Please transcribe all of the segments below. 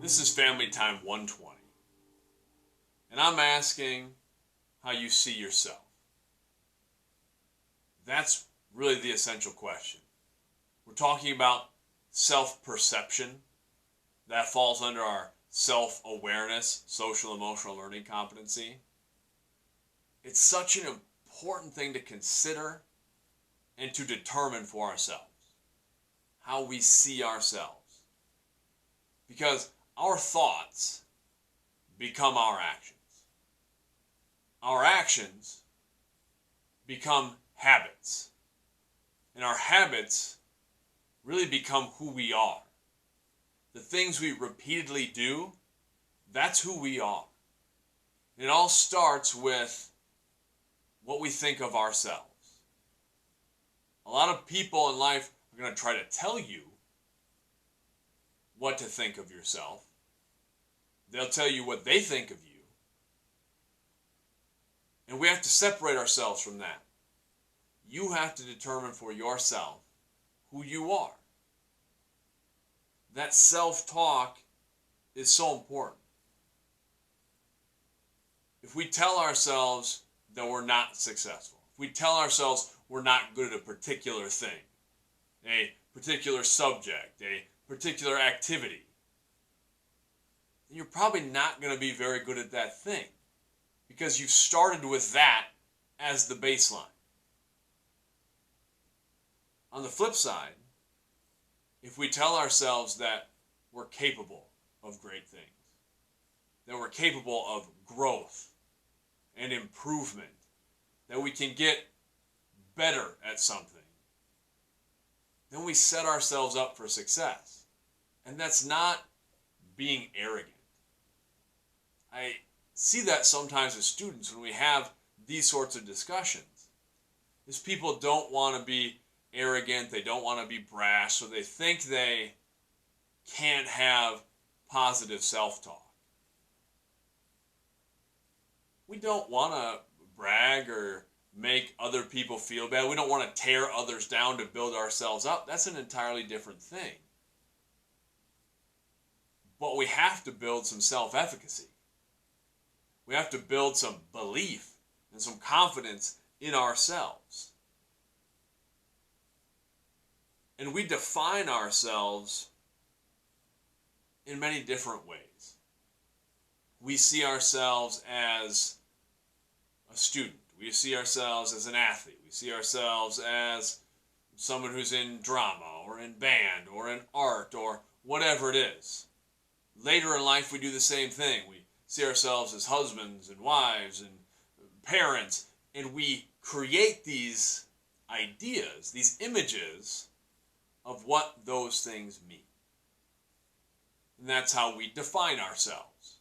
This is Family Time 120, and I'm asking how you see yourself. That's really the essential question. We're talking about self-perception. That falls under our self-awareness, social emotional learning competency. It's such an important thing to consider and to determine for ourselves, how we see ourselves. Because our thoughts become our actions. Our actions become habits. And our habits really become who we are. The things we repeatedly do, that's who we are. It all starts with what we think of ourselves. A lot of people in life are going to try to tell you what to think of yourself. They'll tell you what they think of you. And we have to separate ourselves from that. You have to determine for yourself who you are. That self-talk is so important. If we tell ourselves that we're not successful, if we tell ourselves we're not good at a particular thing, a particular subject, a particular activity, then you're probably not going to be very good at that thing because you've started with that as the baseline. On the flip side, if we tell ourselves that we're capable of great things, that we're capable of growth and improvement, that we can get better at something, then we set ourselves up for success. And that's not being arrogant. I see that sometimes with students when we have these sorts of discussions. Is people don't want to be arrogant, they don't want to be brash, so they think they can't have positive self-talk. We don't want to brag or make other people feel bad. We don't want to tear others down to build ourselves up. That's an entirely different thing. But we have to build some self-efficacy. We have to build some belief and some confidence in ourselves. And we define ourselves in many different ways. We see ourselves as a student. We see ourselves as an athlete. We see ourselves as someone who's in drama or in band or in art or whatever it is. Later in life, we do the same thing. We see ourselves as husbands and wives and parents, and we create these ideas, these images of what those things mean. And that's how we define ourselves,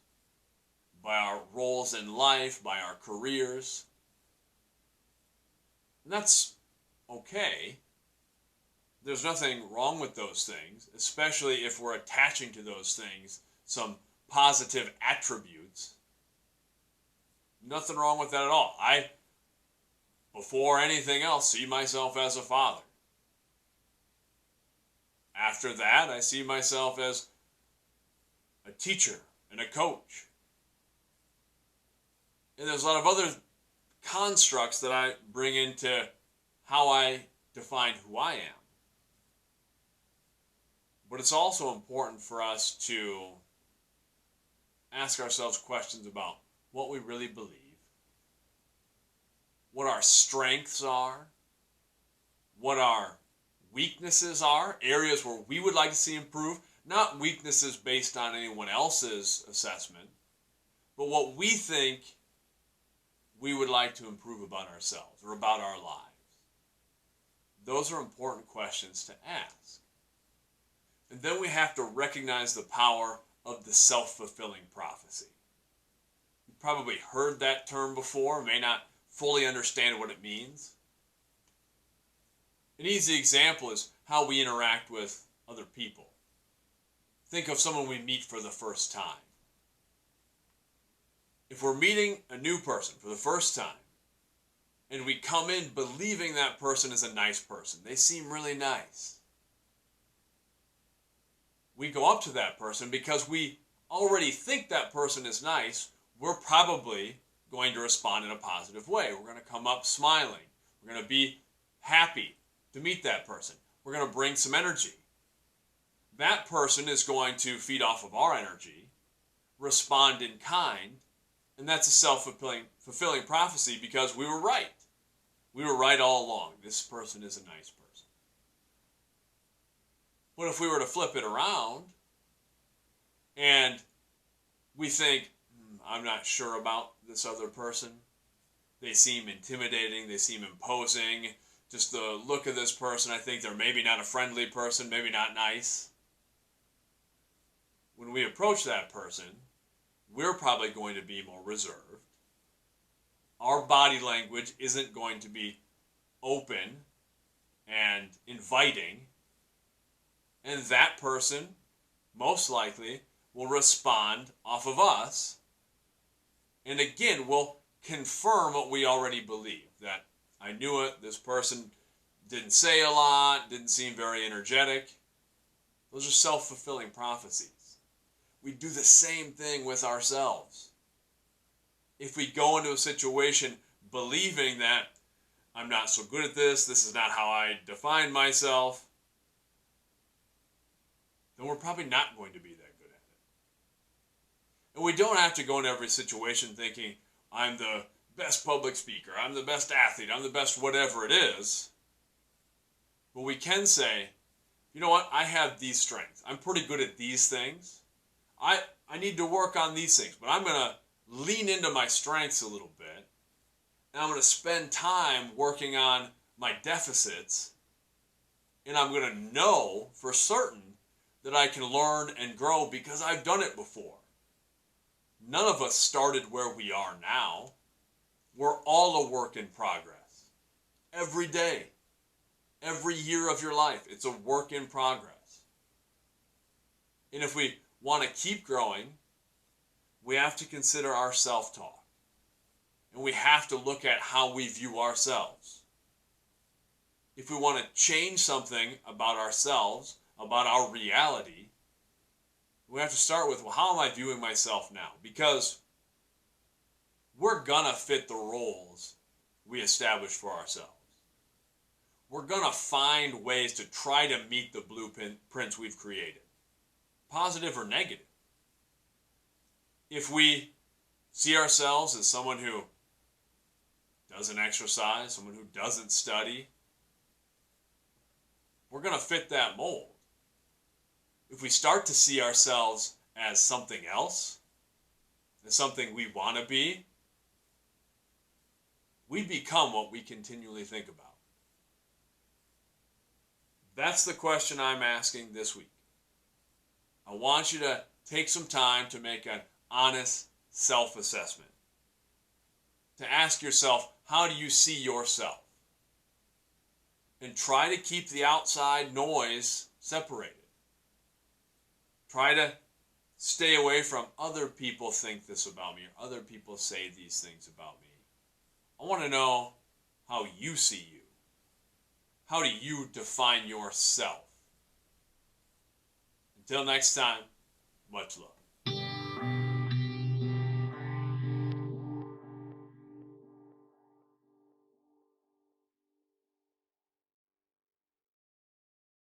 by our roles in life, by our careers. And that's okay. There's nothing wrong with those things, especially if we're attaching to those things some positive attributes. Nothing wrong with that at all. I, before anything else, see myself as a father. After that, I see myself as a teacher and a coach. And there's a lot of other constructs that I bring into how I define who I am. But it's also important for us to ask ourselves questions about what we really believe, what our strengths are, what our weaknesses are, areas where we would like to see improve, not weaknesses based on anyone else's assessment, but what we think we would like to improve about ourselves or about our lives. Those are important questions to ask. And then we have to recognize the power of the self-fulfilling prophecy. You've probably heard that term before, may not fully understand what it means. An easy example is how we interact with other people. Think of someone we meet for the first time. If we're meeting a new person for the first time, and we come in believing that person is a nice person, they seem really nice, we go up to that person because we already think that person is nice, we're probably going to respond in a positive way. We're going to come up smiling. We're going to be happy to meet that person. We're going to bring some energy. That person is going to feed off of our energy, respond in kind, and that's a self-fulfilling prophecy because we were right. We were right all along. This person is a nice person. But if we were to flip it around and we think, I'm not sure about this other person. They seem intimidating. They seem imposing. Just the look of this person, I think they're maybe not a friendly person, maybe not nice. When we approach that person, we're probably going to be more reserved. Our body language isn't going to be open and inviting. And that person, most likely, will respond off of us. And again, we'll confirm what we already believe. That I knew it, this person didn't say a lot, didn't seem very energetic. Those are self-fulfilling prophecies. We do the same thing with ourselves. If we go into a situation believing that I'm not so good at this is not how I define myself, then we're probably not going to be that good at it. And we don't have to go into every situation thinking, I'm the best public speaker, I'm the best athlete, I'm the best whatever it is. But we can say, you know what, I have these strengths. I'm pretty good at these things. I need to work on these things, but I'm going to lean into my strengths a little bit, and I'm going to spend time working on my deficits, and I'm going to know for certain that I can learn and grow because I've done it before. None of us started where we are now. We're all a work in progress. Every day, every year of your life, it's a work in progress. And if we want to keep growing, we have to consider our self-talk. And we have to look at how we view ourselves. If we want to change something about ourselves, about our reality, we have to start with, well, how am I viewing myself now? Because we're going to fit the roles we establish for ourselves. We're going to find ways to try to meet the blueprints we've created, positive or negative. If we see ourselves as someone who doesn't exercise, someone who doesn't study, we're going to fit that mold. If we start to see ourselves as something else, as something we want to be, we become what we continually think about. That's the question I'm asking this week. I want you to take some time to make an honest self-assessment. To ask yourself, how do you see yourself? And try to keep the outside noise separated. Try to stay away from other people think this about me or other people say these things about me. I want to know how you see you. How do you define yourself? Until next time, much love.